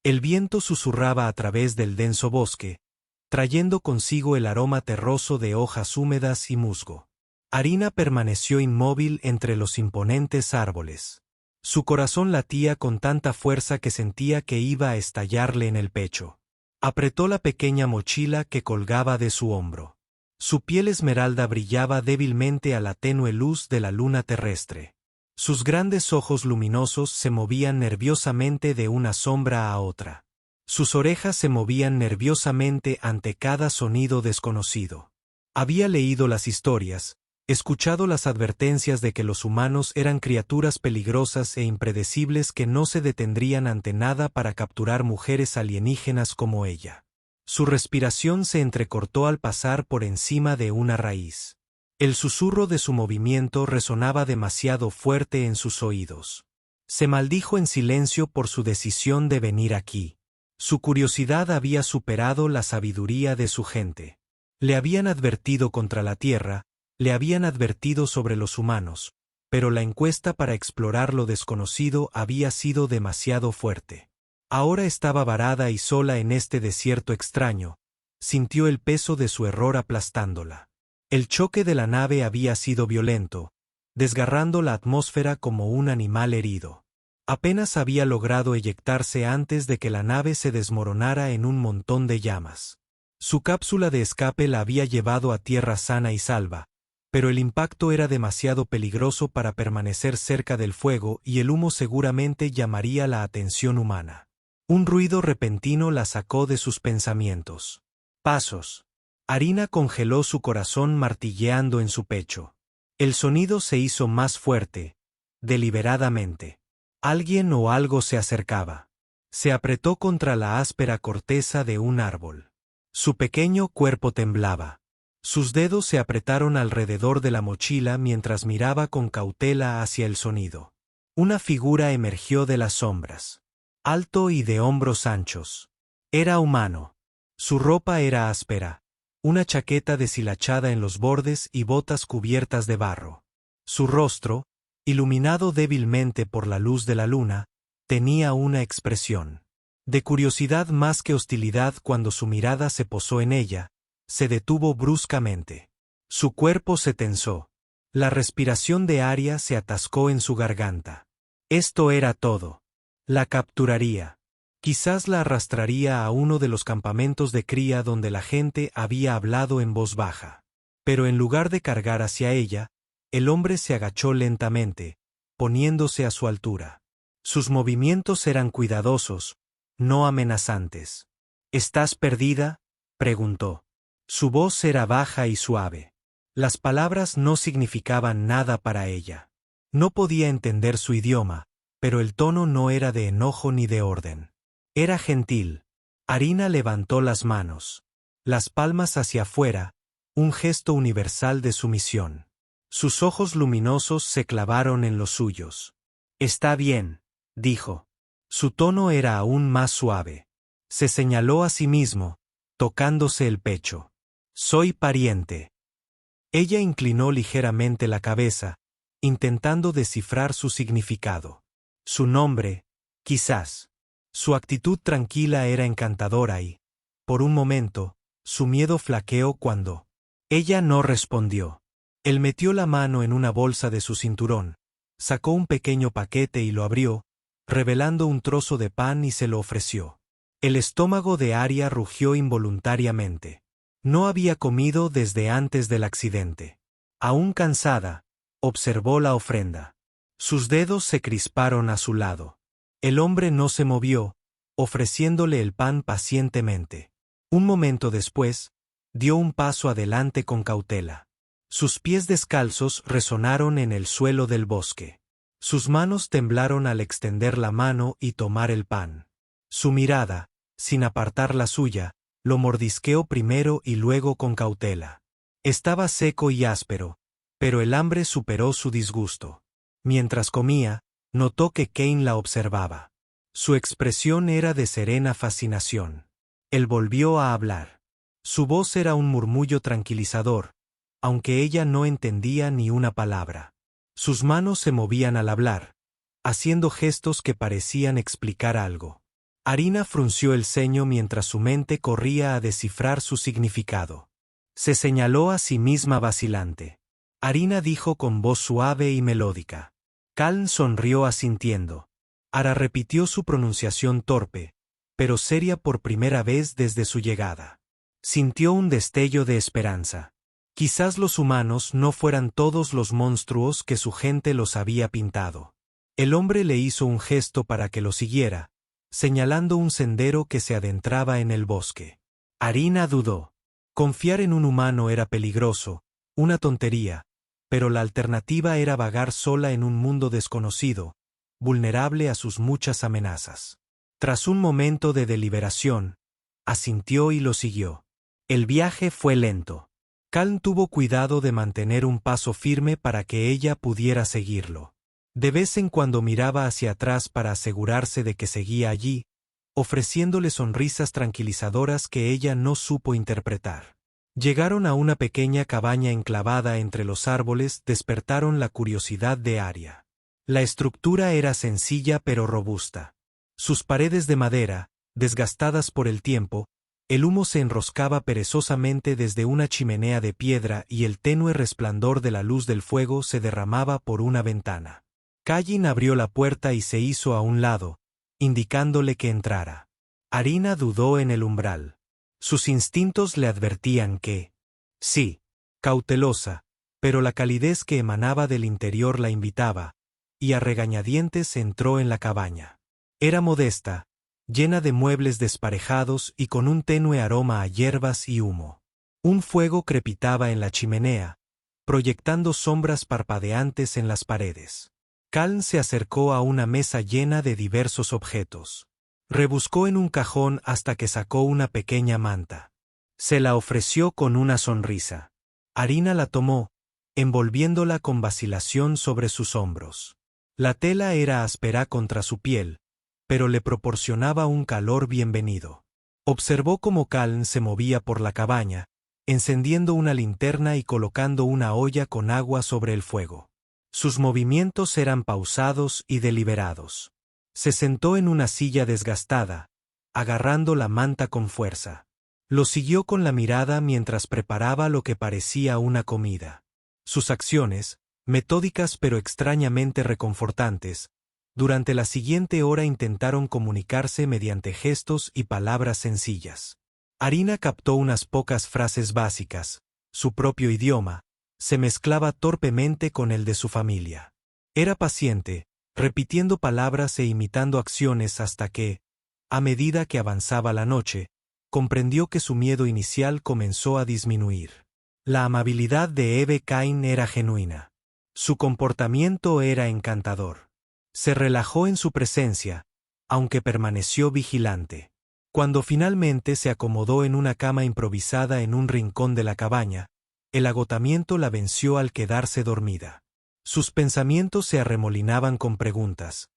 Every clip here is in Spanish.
El viento susurraba a través del denso bosque, trayendo consigo el aroma terroso de hojas húmedas y musgo. Arina permaneció inmóvil entre los imponentes árboles. Su corazón latía con tanta fuerza que sentía que iba a estallarle en el pecho. Apretó la pequeña mochila que colgaba de su hombro. Su piel esmeralda brillaba débilmente a la tenue luz de la luna terrestre. Sus grandes ojos luminosos se movían nerviosamente de una sombra a otra. Sus orejas se movían nerviosamente ante cada sonido desconocido. Había leído las historias, escuchado las advertencias de que los humanos eran criaturas peligrosas e impredecibles que no se detendrían ante nada para capturar mujeres alienígenas como ella. Su respiración se entrecortó al pasar por encima de una raíz. El susurro de su movimiento resonaba demasiado fuerte en sus oídos. Se maldijo en silencio por su decisión de venir aquí. Su curiosidad había superado la sabiduría de su gente. Le habían advertido contra la Tierra, le habían advertido sobre los humanos, pero la encuesta para explorar lo desconocido había sido demasiado fuerte. Ahora estaba varada y sola en este desierto extraño, sintió el peso de su error aplastándola. El choque de la nave había sido violento, desgarrando la atmósfera como un animal herido. Apenas había logrado eyectarse antes de que la nave se desmoronara en un montón de llamas. Su cápsula de escape la había llevado a tierra sana y salva, pero el impacto era demasiado peligroso para permanecer cerca del fuego y el humo seguramente llamaría la atención humana. Un ruido repentino la sacó de sus pensamientos. Pasos. Arina congeló su corazón martilleando en su pecho. El sonido se hizo más fuerte, deliberadamente. Alguien o algo se acercaba. Se apretó contra la áspera corteza de un árbol. Su pequeño cuerpo temblaba. Sus dedos se apretaron alrededor de la mochila mientras miraba con cautela hacia el sonido. Una figura emergió de las sombras. Alto y de hombros anchos. Era humano. Su ropa era áspera, una chaqueta deshilachada en los bordes y botas cubiertas de barro. Su rostro, iluminado débilmente por la luz de la luna, tenía una expresión de curiosidad más que hostilidad. Cuando su mirada se posó en ella, se detuvo bruscamente. Su cuerpo se tensó. La respiración de Arya se atascó en su garganta. Esto era todo. La capturaría. Quizás la arrastraría a uno de los campamentos de cría donde la gente había hablado en voz baja. Pero en lugar de cargar hacia ella, el hombre se agachó lentamente, poniéndose a su altura. Sus movimientos eran cuidadosos, no amenazantes. ¿Estás perdida?, preguntó. Su voz era baja y suave. Las palabras no significaban nada para ella. No podía entender su idioma, pero el tono no era de enojo ni de orden. Era gentil. Arina levantó las manos. Las palmas hacia afuera, un gesto universal de sumisión. Sus ojos luminosos se clavaron en los suyos. Está bien, dijo. Su tono era aún más suave. Se señaló a sí mismo, tocándose el pecho. Soy pariente. Ella inclinó ligeramente la cabeza, intentando descifrar su significado. Su nombre, quizás. Su actitud tranquila era encantadora y, por un momento, su miedo flaqueó cuando ella no respondió. Él metió la mano en una bolsa de su cinturón, sacó un pequeño paquete y lo abrió, revelando un trozo de pan y se lo ofreció. El estómago de Arya rugió involuntariamente. No había comido desde antes del accidente. Aún cansada, observó la ofrenda. Sus dedos se crisparon a su lado. El hombre no se movió, ofreciéndole el pan pacientemente. Un momento después, dio un paso adelante con cautela. Sus pies descalzos resonaron en el suelo del bosque. Sus manos temblaron al extender la mano y tomar el pan. Su mirada, sin apartar la suya, lo mordisqueó primero y luego con cautela. Estaba seco y áspero, pero el hambre superó su disgusto. Mientras comía, notó que Kane la observaba. Su expresión era de serena fascinación. Él volvió a hablar. Su voz era un murmullo tranquilizador, aunque ella no entendía ni una palabra. Sus manos se movían al hablar, haciendo gestos que parecían explicar algo. Arina frunció el ceño mientras su mente corría a descifrar su significado. Se señaló a sí misma vacilante. Arina dijo con voz suave y melódica. Calm sonrió asintiendo. Ara repitió su pronunciación torpe, pero seria por primera vez desde su llegada. Sintió un destello de esperanza. Quizás los humanos no fueran todos los monstruos que su gente los había pintado. El hombre le hizo un gesto para que lo siguiera, señalando un sendero que se adentraba en el bosque. Arina dudó. Confiar en un humano era peligroso, una tontería, pero la alternativa era vagar sola en un mundo desconocido, vulnerable a sus muchas amenazas. Tras un momento de deliberación, asintió y lo siguió. El viaje fue lento. Calm tuvo cuidado de mantener un paso firme para que ella pudiera seguirlo. De vez en cuando miraba hacia atrás para asegurarse de que seguía allí, ofreciéndole sonrisas tranquilizadoras que ella no supo interpretar. Llegaron a una pequeña cabaña enclavada entre los árboles, despertaron la curiosidad de Arya. La estructura era sencilla pero robusta. Sus paredes de madera, desgastadas por el tiempo, el humo se enroscaba perezosamente desde una chimenea de piedra y el tenue resplandor de la luz del fuego se derramaba por una ventana. Callin abrió la puerta y se hizo a un lado, indicándole que entrara. Arina dudó en el umbral. Sus instintos le advertían que, sí, cautelosa, pero la calidez que emanaba del interior la invitaba, y a regañadientes entró en la cabaña. Era modesta, llena de muebles desparejados y con un tenue aroma a hierbas y humo. Un fuego crepitaba en la chimenea, proyectando sombras parpadeantes en las paredes. Calm se acercó a una mesa llena de diversos objetos. Rebuscó en un cajón hasta que sacó una pequeña manta. Se la ofreció con una sonrisa. Arina la tomó, envolviéndola con vacilación sobre sus hombros. La tela era áspera contra su piel, pero le proporcionaba un calor bienvenido. Observó cómo Calm se movía por la cabaña, encendiendo una linterna y colocando una olla con agua sobre el fuego. Sus movimientos eran pausados y deliberados. Se sentó en una silla desgastada, agarrando la manta con fuerza. Lo siguió con la mirada mientras preparaba lo que parecía una comida. Sus acciones, metódicas pero extrañamente reconfortantes, durante la siguiente hora intentaron comunicarse mediante gestos y palabras sencillas. Arina captó unas pocas frases básicas, su propio idioma, se mezclaba torpemente con el de su familia. Era paciente, repitiendo palabras e imitando acciones hasta que, a medida que avanzaba la noche, comprendió que su miedo inicial comenzó a disminuir. La amabilidad de Eve Cain era genuina. Su comportamiento era encantador. Se relajó en su presencia, aunque permaneció vigilante. Cuando finalmente se acomodó en una cama improvisada en un rincón de la cabaña, el agotamiento la venció al quedarse dormida. Sus pensamientos se arremolinaban con preguntas.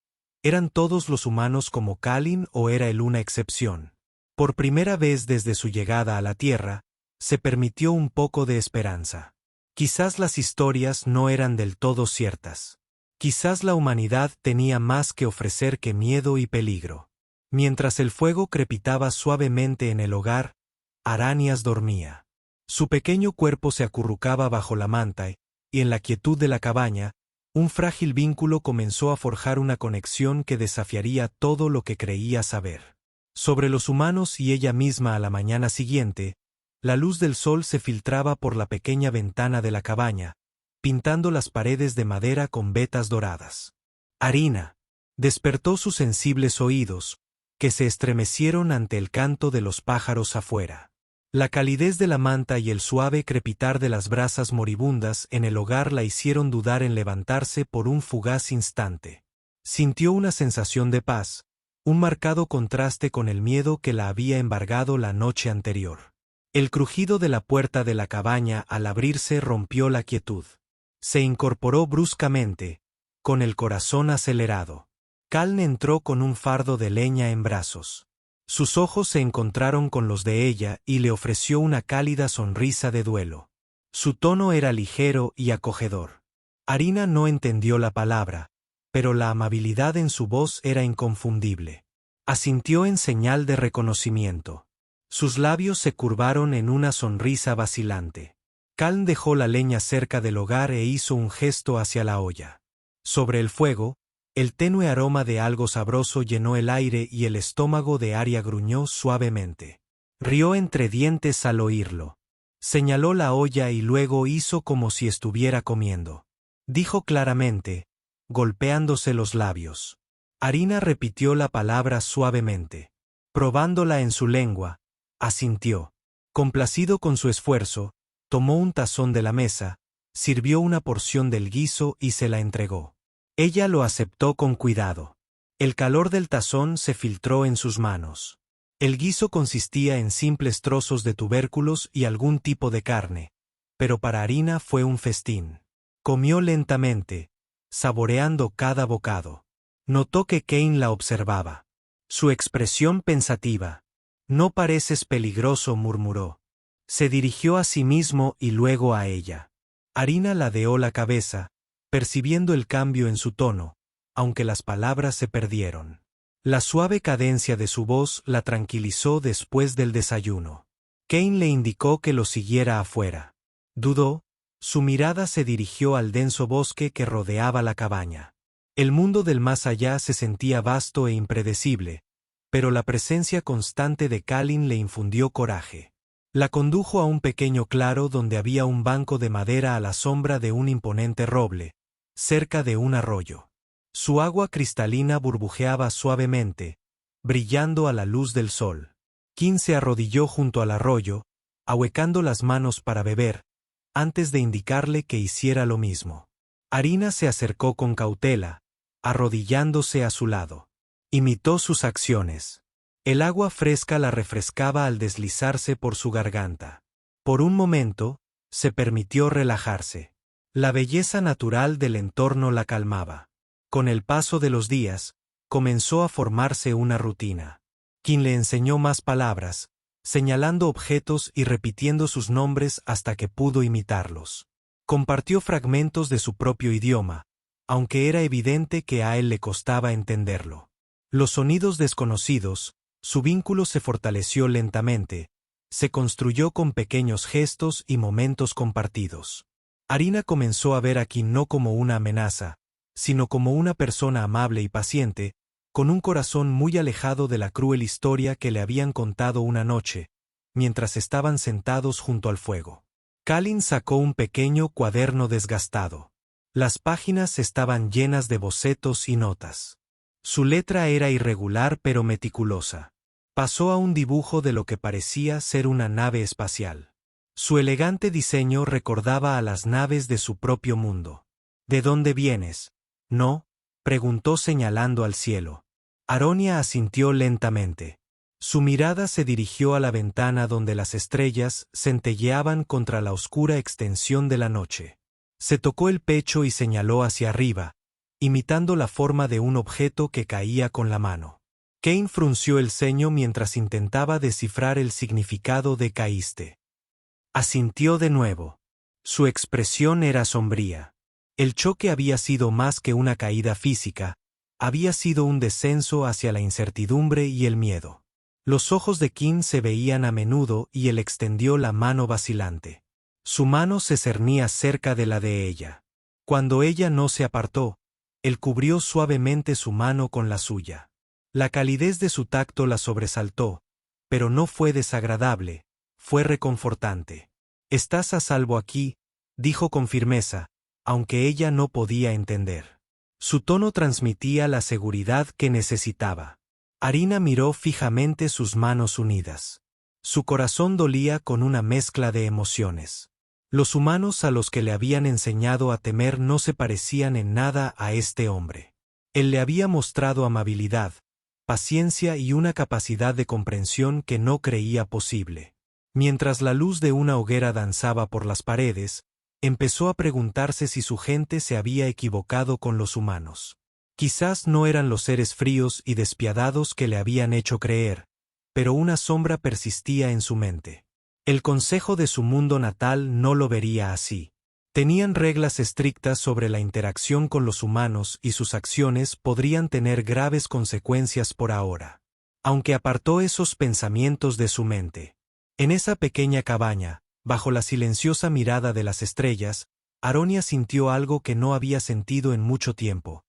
¿Eran todos los humanos como Calm o era él una excepción? Por primera vez desde su llegada a la Tierra, se permitió un poco de esperanza. Quizás las historias no eran del todo ciertas. Quizás la humanidad tenía más que ofrecer que miedo y peligro. Mientras el fuego crepitaba suavemente en el hogar, Aranias dormía. Su pequeño cuerpo se acurrucaba bajo la manta y en la quietud de la cabaña, un frágil vínculo comenzó a forjar una conexión que desafiaría todo lo que creía saber. Sobre los humanos y ella misma a la mañana siguiente, la luz del sol se filtraba por la pequeña ventana de la cabaña, pintando las paredes de madera con vetas doradas. Arina despertó sus sensibles oídos, que se estremecieron ante el canto de los pájaros afuera. La calidez de la manta y el suave crepitar de las brasas moribundas en el hogar la hicieron dudar en levantarse por un fugaz instante. Sintió una sensación de paz, un marcado contraste con el miedo que la había embargado la noche anterior. El crujido de la puerta de la cabaña al abrirse rompió la quietud. Se incorporó bruscamente, con el corazón acelerado. Calm entró con un fardo de leña en brazos. Sus ojos se encontraron con los de ella y le ofreció una cálida sonrisa de duelo. Su tono era ligero y acogedor. Arina no entendió la palabra, pero la amabilidad en su voz era inconfundible. Asintió en señal de reconocimiento. Sus labios se curvaron en una sonrisa vacilante. Calm dejó la leña cerca del hogar e hizo un gesto hacia la olla. Sobre el fuego, el tenue aroma de algo sabroso llenó el aire y el estómago de Arya gruñó suavemente. Rió entre dientes al oírlo. Señaló la olla y luego hizo como si estuviera comiendo. Dijo claramente, golpeándose los labios. Arina repitió la palabra suavemente. Probándola en su lengua, asintió. Complacido con su esfuerzo, tomó un tazón de la mesa, sirvió una porción del guiso y se la entregó. Ella lo aceptó con cuidado. El calor del tazón se filtró en sus manos. El guiso consistía en simples trozos de tubérculos y algún tipo de carne, pero para Arina fue un festín. Comió lentamente, saboreando cada bocado. Notó que Cain la observaba. Su expresión pensativa. «No pareces peligroso», murmuró. Se dirigió a sí mismo y luego a ella. Arina ladeó la cabeza, percibiendo el cambio en su tono, aunque las palabras se perdieron. La suave cadencia de su voz la tranquilizó después del desayuno. Cain le indicó que lo siguiera afuera. Dudó, su mirada se dirigió al denso bosque que rodeaba la cabaña. El mundo del más allá se sentía vasto e impredecible, pero la presencia constante de Kalin le infundió coraje. La condujo a un pequeño claro donde había un banco de madera a la sombra de un imponente roble, cerca de un arroyo. Su agua cristalina burbujeaba suavemente, brillando a la luz del sol. Cain se arrodilló junto al arroyo, ahuecando las manos para beber, antes de indicarle que hiciera lo mismo. Arina se acercó con cautela, arrodillándose a su lado. Imitó sus acciones. El agua fresca la refrescaba al deslizarse por su garganta. Por un momento, se permitió relajarse. La belleza natural del entorno la calmaba. Con el paso de los días, comenzó a formarse una rutina. Cain le enseñó más palabras, señalando objetos y repitiendo sus nombres hasta que pudo imitarlos. Compartió fragmentos de su propio idioma, aunque era evidente que a él le costaba entenderlo. Los sonidos desconocidos, su vínculo se fortaleció lentamente, se construyó con pequeños gestos y momentos compartidos. Arina comenzó a ver a Cain no como una amenaza, sino como una persona amable y paciente, con un corazón muy alejado de la cruel historia que le habían contado una noche, mientras estaban sentados junto al fuego. Kalin sacó un pequeño cuaderno desgastado. Las páginas estaban llenas de bocetos y notas. Su letra era irregular pero meticulosa. Pasó a un dibujo de lo que parecía ser una nave espacial. Su elegante diseño recordaba a las naves de su propio mundo. ¿De dónde vienes? ¿No? Preguntó señalando al cielo. Aronia asintió lentamente. Su mirada se dirigió a la ventana donde las estrellas centelleaban contra la oscura extensión de la noche. Se tocó el pecho y señaló hacia arriba, imitando la forma de un objeto que caía con la mano. Cain frunció el ceño mientras intentaba descifrar el significado de caíste. Asintió de nuevo. Su expresión era sombría. El choque había sido más que una caída física, había sido un descenso hacia la incertidumbre y el miedo. Los ojos de Cain se veían a menudo y él extendió la mano vacilante. Su mano se cernía cerca de la de ella. Cuando ella no se apartó, él cubrió suavemente su mano con la suya. La calidez de su tacto la sobresaltó, pero no fue desagradable, fue reconfortante. «Estás a salvo aquí», dijo con firmeza, aunque ella no podía entender. Su tono transmitía la seguridad que necesitaba. Arina miró fijamente sus manos unidas. Su corazón dolía con una mezcla de emociones. Los humanos a los que le habían enseñado a temer no se parecían en nada a este hombre. Él le había mostrado amabilidad, paciencia y una capacidad de comprensión que no creía posible. Mientras la luz de una hoguera danzaba por las paredes, empezó a preguntarse si su gente se había equivocado con los humanos. Quizás no eran los seres fríos y despiadados que le habían hecho creer, pero una sombra persistía en su mente. El consejo de su mundo natal no lo vería así. Tenían reglas estrictas sobre la interacción con los humanos y sus acciones podrían tener graves consecuencias por ahora. aunque apartó esos pensamientos de su mente. En esa pequeña cabaña, bajo la silenciosa mirada de las estrellas, Aronia sintió algo que no había sentido en mucho tiempo: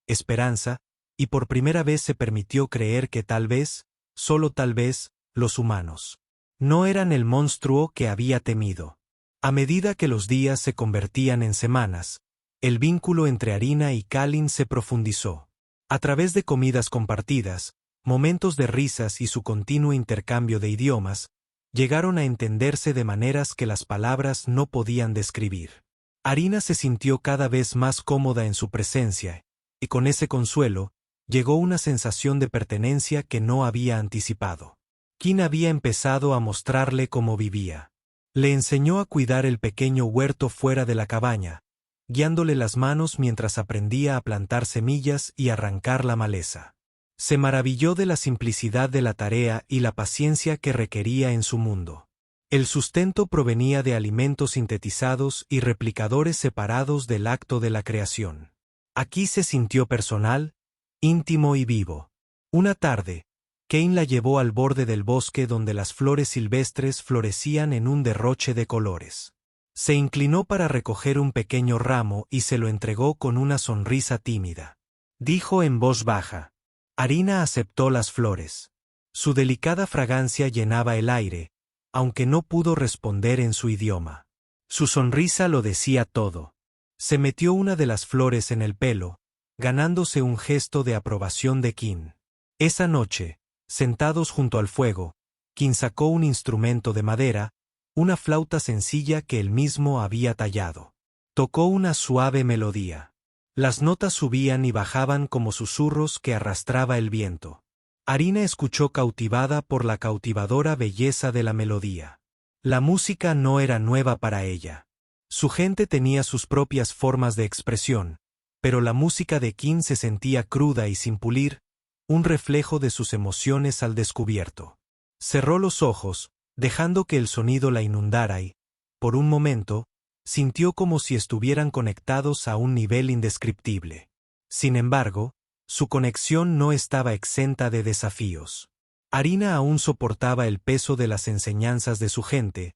esperanza, y por primera vez se permitió creer que tal vez, solo tal vez, los humanos no eran el monstruo que había temido. A medida que los días se convertían en semanas, el vínculo entre Arina y Kalin se profundizó. A través de comidas compartidas, momentos de risas y su continuo intercambio de idiomas, llegaron a entenderse de maneras que las palabras no podían describir. Arina se sintió cada vez más cómoda en su presencia, y con ese consuelo, llegó una sensación de pertenencia que no había anticipado. Kin había empezado a mostrarle cómo vivía. Le enseñó a cuidar el pequeño huerto fuera de la cabaña, guiándole las manos mientras aprendía a plantar semillas y arrancar la maleza. Se maravilló de la simplicidad de la tarea y la paciencia que requería en su mundo. El sustento provenía de alimentos sintetizados y replicadores separados del acto de la creación. Aquí se sintió personal, íntimo y vivo. Una tarde, Kane la llevó al borde del bosque donde las flores silvestres florecían en un derroche de colores. Se inclinó para recoger un pequeño ramo y se lo entregó con una sonrisa tímida. Dijo en voz baja. Arina aceptó las flores. Su delicada fragancia llenaba el aire, aunque no pudo responder en su idioma. Su sonrisa lo decía todo. Se metió una de las flores en el pelo, ganándose un gesto de aprobación de Kin. Esa noche, sentados junto al fuego, Kin sacó un instrumento de madera, una flauta sencilla que él mismo había tallado. Tocó una suave melodía. Las notas subían y bajaban como susurros que arrastraba el viento. Arina escuchó cautivada por la cautivadora belleza de la melodía. La música no era nueva para ella. Su gente tenía sus propias formas de expresión, pero la música de Kin se sentía cruda y sin pulir, un reflejo de sus emociones al descubierto. Cerró los ojos, dejando que el sonido la inundara y, por un momento, sintió como si estuvieran conectados a un nivel indescriptible. Sin embargo, su conexión no estaba exenta de desafíos. Arina aún soportaba el peso de las enseñanzas de su gente,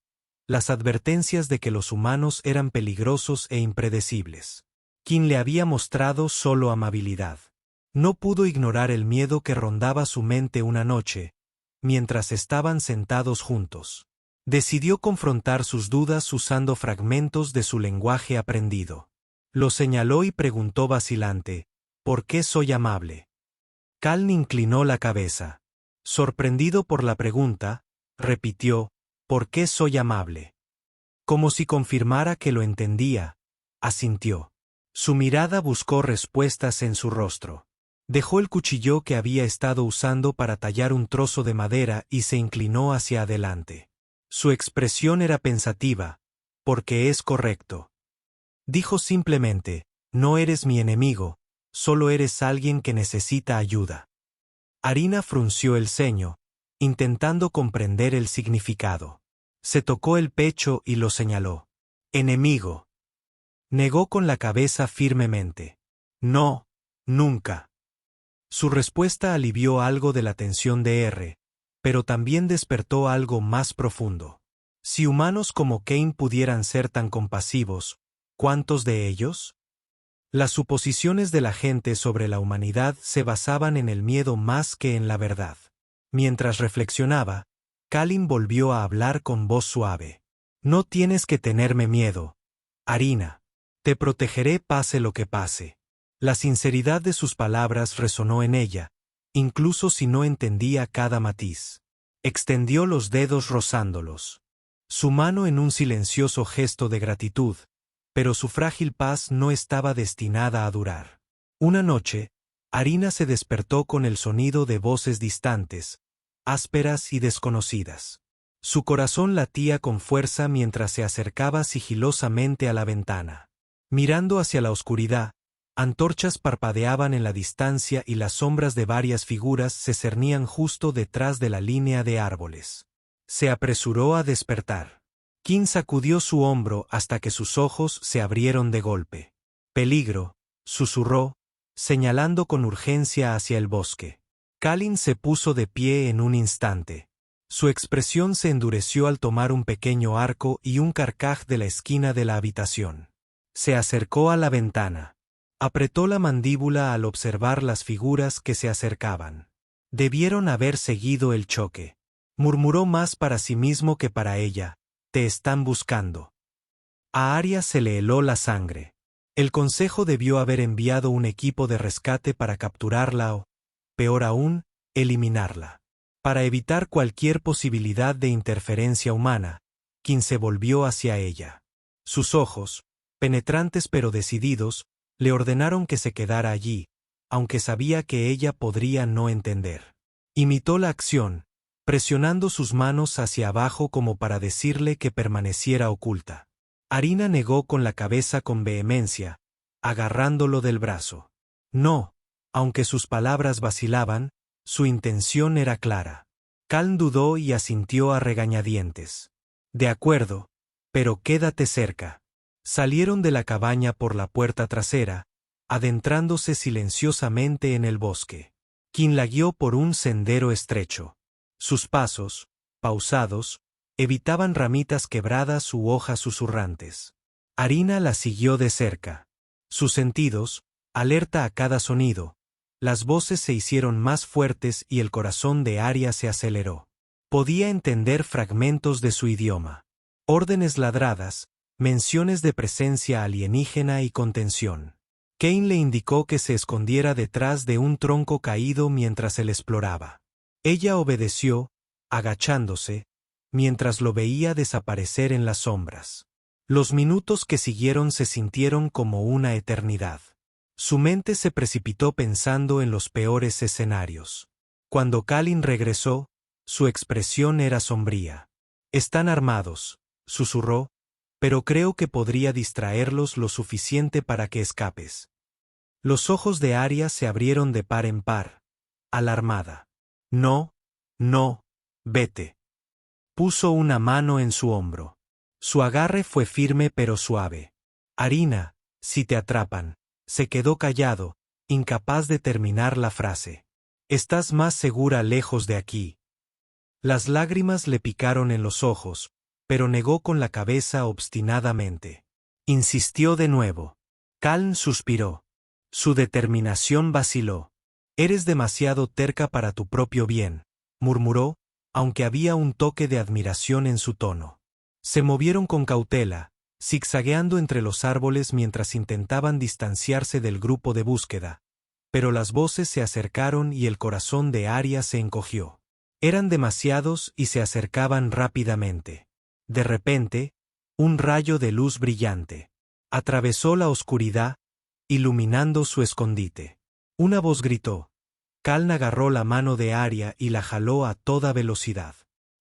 las advertencias de que los humanos eran peligrosos e impredecibles. Kin le había mostrado solo amabilidad. No pudo ignorar el miedo que rondaba su mente una noche, mientras estaban sentados juntos. Decidió confrontar sus dudas usando fragmentos de su lenguaje aprendido. Lo señaló y preguntó vacilante, ¿por qué soy amable? Kalin inclinó la cabeza. Sorprendido por la pregunta, repitió, ¿por qué soy amable? Como si confirmara que lo entendía, asintió. Su mirada buscó respuestas en su rostro. Dejó el cuchillo que había estado usando para tallar un trozo de madera y se inclinó hacia adelante. Su expresión era pensativa, porque es correcto. Dijo simplemente, no eres mi enemigo, solo eres alguien que necesita ayuda. Arina frunció el ceño, intentando comprender el significado. Se tocó el pecho y lo señaló. Enemigo. Negó con la cabeza firmemente. No, nunca. Su respuesta alivió algo de la tensión de R, pero también despertó algo más profundo. Si humanos como Kane pudieran ser tan compasivos, ¿cuántos de ellos? Las suposiciones de la gente sobre la humanidad se basaban en el miedo más que en la verdad. Mientras reflexionaba, Kalin volvió a hablar con voz suave. No tienes que tenerme miedo, Arina. Te protegeré pase lo que pase. La sinceridad de sus palabras resonó en ella, incluso si no entendía cada matiz. Extendió los dedos rozándolos. Su mano en un silencioso gesto de gratitud, pero su frágil paz no estaba destinada a durar. Una noche, Arina se despertó con el sonido de voces distantes, ásperas y desconocidas. Su corazón latía con fuerza mientras se acercaba sigilosamente a la ventana. Mirando hacia la oscuridad, antorchas parpadeaban en la distancia y las sombras de varias figuras se cernían justo detrás de la línea de árboles. Se apresuró a despertar. Kin sacudió su hombro hasta que sus ojos se abrieron de golpe. Peligro, susurró, señalando con urgencia hacia el bosque. Kalin se puso de pie en un instante. Su expresión se endureció al tomar un pequeño arco y un carcaj de la esquina de la habitación. Se acercó a la ventana. Apretó la mandíbula al observar las figuras que se acercaban. Debieron haber seguido el choque. Murmuró más para sí mismo que para ella. Te están buscando. A Arya se le heló la sangre. El consejo debió haber enviado un equipo de rescate para capturarla o, peor aún, eliminarla. Para evitar cualquier posibilidad de interferencia humana, Qin se volvió hacia ella. Sus ojos, penetrantes pero decididos, le ordenaron que se quedara allí, aunque sabía que ella podría no entender. Imitó la acción, presionando sus manos hacia abajo como para decirle que permaneciera oculta. Arina negó con la cabeza con vehemencia, agarrándolo del brazo. No, aunque sus palabras vacilaban, su intención era clara. Kaln dudó y asintió a regañadientes. De acuerdo, pero quédate cerca. Salieron de la cabaña por la puerta trasera, adentrándose silenciosamente en el bosque. Qin la guió por un sendero estrecho. Sus pasos, pausados, evitaban ramitas quebradas u hojas susurrantes. Arina la siguió de cerca. Sus sentidos, alerta a cada sonido, las voces se hicieron más fuertes y el corazón de Arya se aceleró. Podía entender fragmentos de su idioma. Órdenes ladradas, menciones de presencia alienígena y contención. Kain le indicó que se escondiera detrás de un tronco caído mientras él exploraba. Ella obedeció, agachándose, mientras lo veía desaparecer en las sombras. Los minutos que siguieron se sintieron como una eternidad. Su mente se precipitó pensando en los peores escenarios. Cuando Kalin regresó, su expresión era sombría. «Están armados», susurró, «pero creo que podría distraerlos lo suficiente para que escapes». Los ojos de Arya se abrieron de par en par, alarmada. «No, no, vete». Puso una mano en su hombro. Su agarre fue firme pero suave. «Arina, si te atrapan». Se quedó callado, incapaz de terminar la frase. «Estás más segura lejos de aquí». Las lágrimas le picaron en los ojos, pero negó con la cabeza obstinadamente. Insistió de nuevo. Kaln suspiró. Su determinación vaciló. «Eres demasiado terca para tu propio bien», murmuró, aunque había un toque de admiración en su tono. Se movieron con cautela, zigzagueando entre los árboles mientras intentaban distanciarse del grupo de búsqueda, pero las voces se acercaron y el corazón de Arya se encogió. Eran demasiados y se acercaban rápidamente. De repente, un rayo de luz brillante atravesó la oscuridad, iluminando su escondite. Una voz gritó. Kaln agarró la mano de Arya y la jaló a toda velocidad.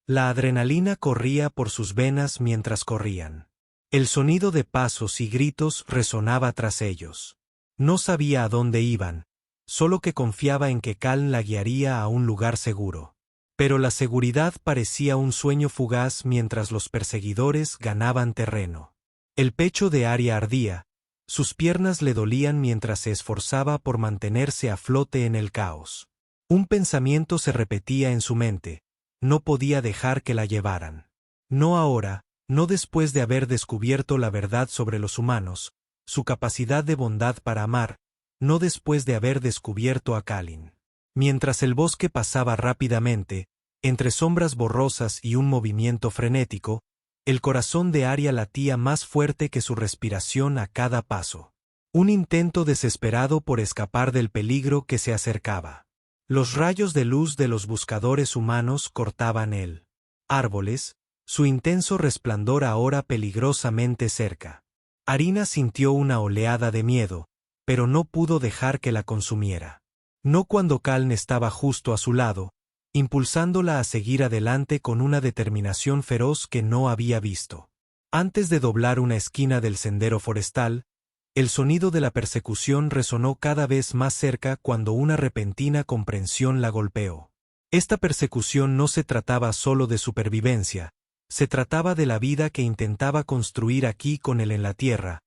La adrenalina corría por sus venas mientras corrían. El sonido de pasos y gritos resonaba tras ellos. No sabía a dónde iban, solo que confiaba en que Kaln la guiaría a un lugar seguro. Pero la seguridad parecía un sueño fugaz mientras los perseguidores ganaban terreno. El pecho de Arya ardía, sus piernas le dolían mientras se esforzaba por mantenerse a flote en el caos. Un pensamiento se repetía en su mente: no podía dejar que la llevaran. No ahora. No después de haber descubierto la verdad sobre los humanos, su capacidad de bondad para amar, no después de haber descubierto a Kalin. Mientras el bosque pasaba rápidamente, entre sombras borrosas y un movimiento frenético, el corazón de Arya latía más fuerte que su respiración a cada paso. Un intento desesperado por escapar del peligro que se acercaba. Los rayos de luz de los buscadores humanos cortaban el árboles, su intenso resplandor ahora peligrosamente cerca. Arina sintió una oleada de miedo, pero no pudo dejar que la consumiera. No cuando Kaln estaba justo a su lado, impulsándola a seguir adelante con una determinación feroz que no había visto. Antes de doblar una esquina del sendero forestal, el sonido de la persecución resonó cada vez más cerca cuando una repentina comprensión la golpeó. Esta persecución no se trataba solo de supervivencia, se trataba de la vida que intentaba construir aquí con él en la tierra,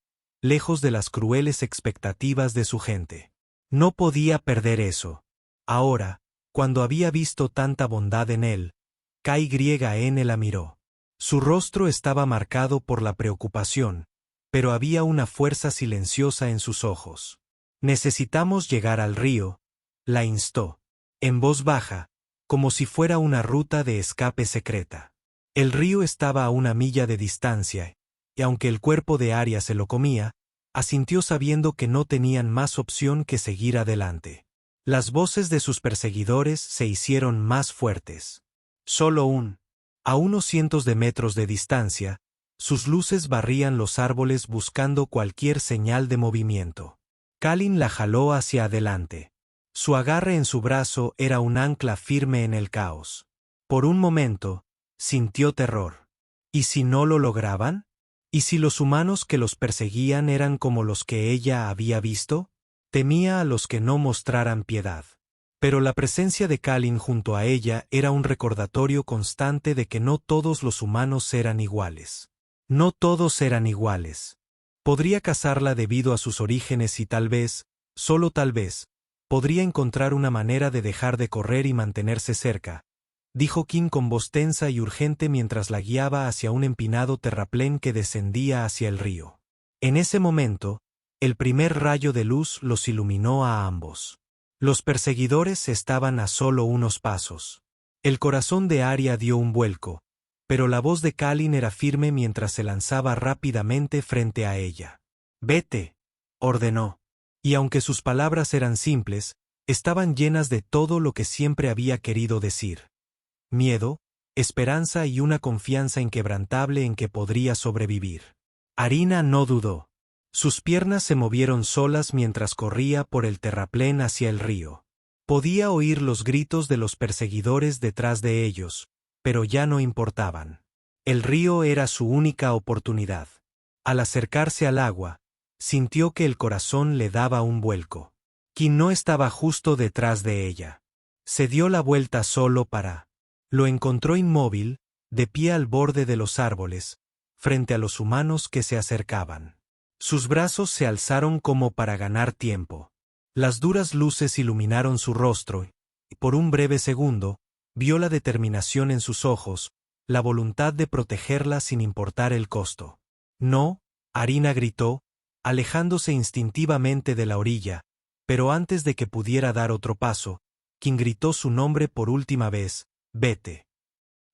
lejos de las crueles expectativas de su gente. No podía perder eso. Ahora, Cuando había visto tanta bondad en él, KYN la miró. Su rostro estaba marcado por la preocupación, pero había una fuerza silenciosa en sus ojos. Necesitamos llegar al río, la instó, en voz baja, como si fuera una ruta de escape secreta. El río estaba a 1 milla de distancia, y aunque el cuerpo de Arya se lo comía, asintió sabiendo que no tenían más opción que seguir adelante. Las voces de sus perseguidores se hicieron más fuertes. A unos cientos de metros de distancia, sus luces barrían los árboles buscando cualquier señal de movimiento. Cálin la jaló hacia adelante. Su agarre en su brazo era un ancla firme en el caos. Por un momento, sintió terror. ¿Y si no lo lograban? ¿Y si los humanos que los perseguían eran como los que ella había visto? Temía a los que no mostraran piedad. Pero la presencia de Cálin junto a ella era un recordatorio constante de que no todos los humanos eran iguales. No todos eran iguales. Podría cazarla debido a sus orígenes y tal vez, solo tal vez, podría encontrar una manera de dejar de correr y mantenerse cerca, dijo Kim con voz tensa y urgente mientras la guiaba hacia un empinado terraplén que descendía hacia el río. En ese momento, el primer rayo de luz los iluminó a ambos. Los perseguidores estaban a solo unos pasos. El corazón de Arya dio un vuelco, pero la voz de Cálin era firme mientras se lanzaba rápidamente frente a ella. «Vete», ordenó. Y aunque sus palabras eran simples, estaban llenas de todo lo que siempre había querido decir. Miedo, esperanza y una confianza inquebrantable en que podría sobrevivir. Arina no dudó. Sus piernas se movieron solas mientras corría por el terraplén hacia el río. Podía oír los gritos de los perseguidores detrás de ellos, pero ya no importaban. El río era su única oportunidad. Al acercarse al agua, sintió que el corazón le daba un vuelco. Kim no estaba justo detrás de ella. Se dio la vuelta solo para... Lo encontró inmóvil, de pie al borde de los árboles, frente a los humanos que se acercaban. Sus brazos se alzaron como para ganar tiempo. Las duras luces iluminaron su rostro, y por un breve segundo, vio la determinación en sus ojos, la voluntad de protegerla sin importar el costo. «No», Arina gritó, alejándose instintivamente de la orilla, pero antes de que pudiera dar otro paso, Kim gritó su nombre por última vez: «Vete».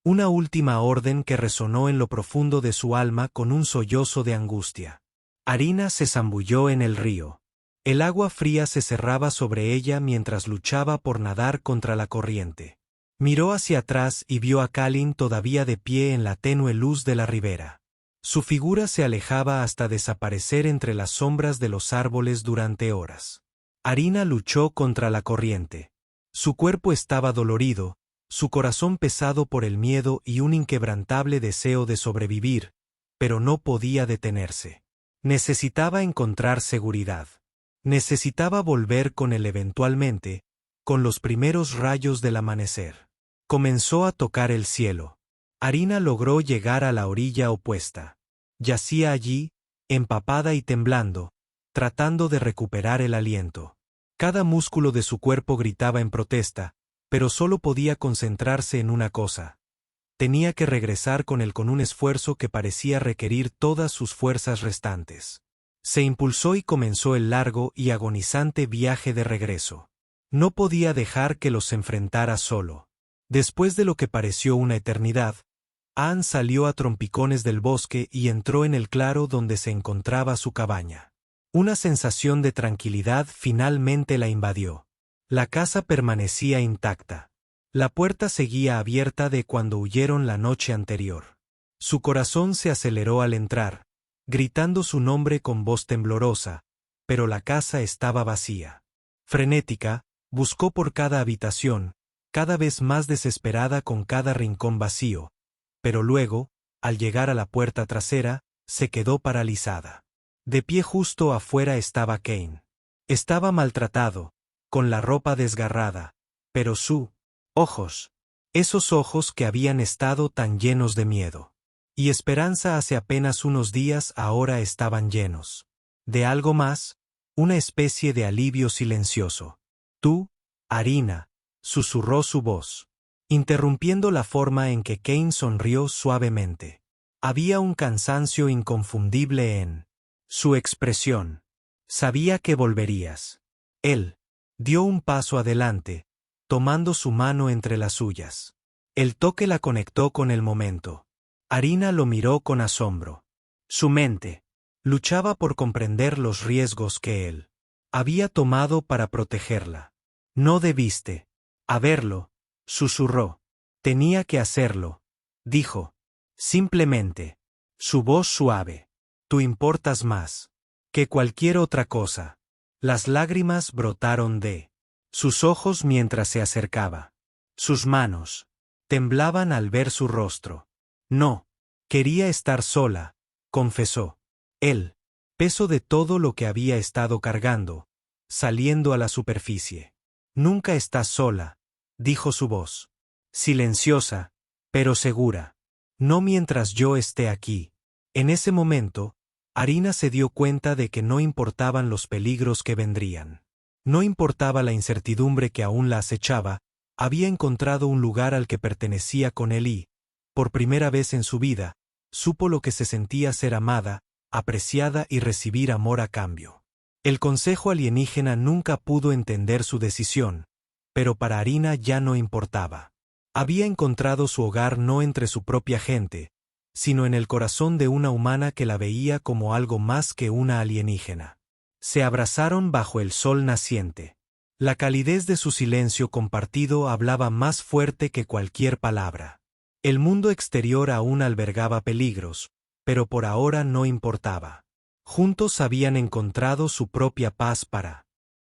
Una última orden que resonó en lo profundo de su alma con un sollozo de angustia. Arina se zambulló en el río. El agua fría se cerraba sobre ella mientras luchaba por nadar contra la corriente. Miró hacia atrás y vio a Cálin todavía de pie en la tenue luz de la ribera. Su figura se alejaba hasta desaparecer entre las sombras de los árboles durante horas. Arina luchó contra la corriente. Su cuerpo estaba dolorido, su corazón pesado por el miedo y un inquebrantable deseo de sobrevivir, pero no podía detenerse. Necesitaba encontrar seguridad. Necesitaba volver con él eventualmente, con los primeros rayos del amanecer. Comenzó a tocar el cielo. Arina logró llegar a la orilla opuesta. Yacía allí, empapada y temblando, tratando de recuperar el aliento. Cada músculo de su cuerpo gritaba en protesta, pero solo podía concentrarse en una cosa. Tenía que regresar con él con un esfuerzo que parecía requerir todas sus fuerzas restantes. Se impulsó y comenzó el largo y agonizante viaje de regreso. No podía dejar que los enfrentara solo. Después de lo que pareció una eternidad, Anne salió a trompicones del bosque y entró en el claro donde se encontraba su cabaña. Una sensación de tranquilidad finalmente la invadió. La casa permanecía intacta. La puerta seguía abierta de cuando huyeron la noche anterior. Su corazón se aceleró al entrar, gritando su nombre con voz temblorosa, pero la casa estaba vacía. Frenética, buscó por cada habitación, cada vez más desesperada con cada rincón vacío, pero luego, al llegar a la puerta trasera, se quedó paralizada. De pie justo afuera estaba Kane. Estaba maltratado, con la ropa desgarrada, pero ojos, esos ojos que habían estado tan llenos de miedo y esperanza hace apenas unos días ahora estaban llenos de algo más, una especie de alivio silencioso. «Tú, Arina», susurró su voz, interrumpiendo la forma en que Kane sonrió suavemente. Había un cansancio inconfundible en su expresión. Sabía que volverías. Él dio un paso adelante, tomando su mano entre las suyas. El toque la conectó con el momento. Arina lo miró con asombro. Su mente luchaba por comprender los riesgos que él había tomado para protegerla. No debiste haberlo, susurró. Tenía que hacerlo, dijo. Simplemente. Su voz suave. Tú importas más que cualquier otra cosa. Las lágrimas brotaron de sus ojos mientras se acercaba. Sus manos temblaban al ver su rostro. No, quería estar sola, confesó. El peso de todo lo que había estado cargando, saliendo a la superficie. Nunca estás sola, dijo su voz. Silenciosa, pero segura. No mientras yo esté aquí. En ese momento, Arina se dio cuenta de que no importaban los peligros que vendrían. No importaba la incertidumbre que aún la acechaba, había encontrado un lugar al que pertenecía con él y, por primera vez en su vida, supo lo que se sentía ser amada, apreciada y recibir amor a cambio. El consejo alienígena nunca pudo entender su decisión, pero para Arina ya no importaba. Había encontrado su hogar no entre su propia gente, sino en el corazón de una humana que la veía como algo más que una alienígena. Se abrazaron bajo el sol naciente. La calidez de su silencio compartido hablaba más fuerte que cualquier palabra. El mundo exterior aún albergaba peligros, pero por ahora no importaba. Juntos habían encontrado su propia paz para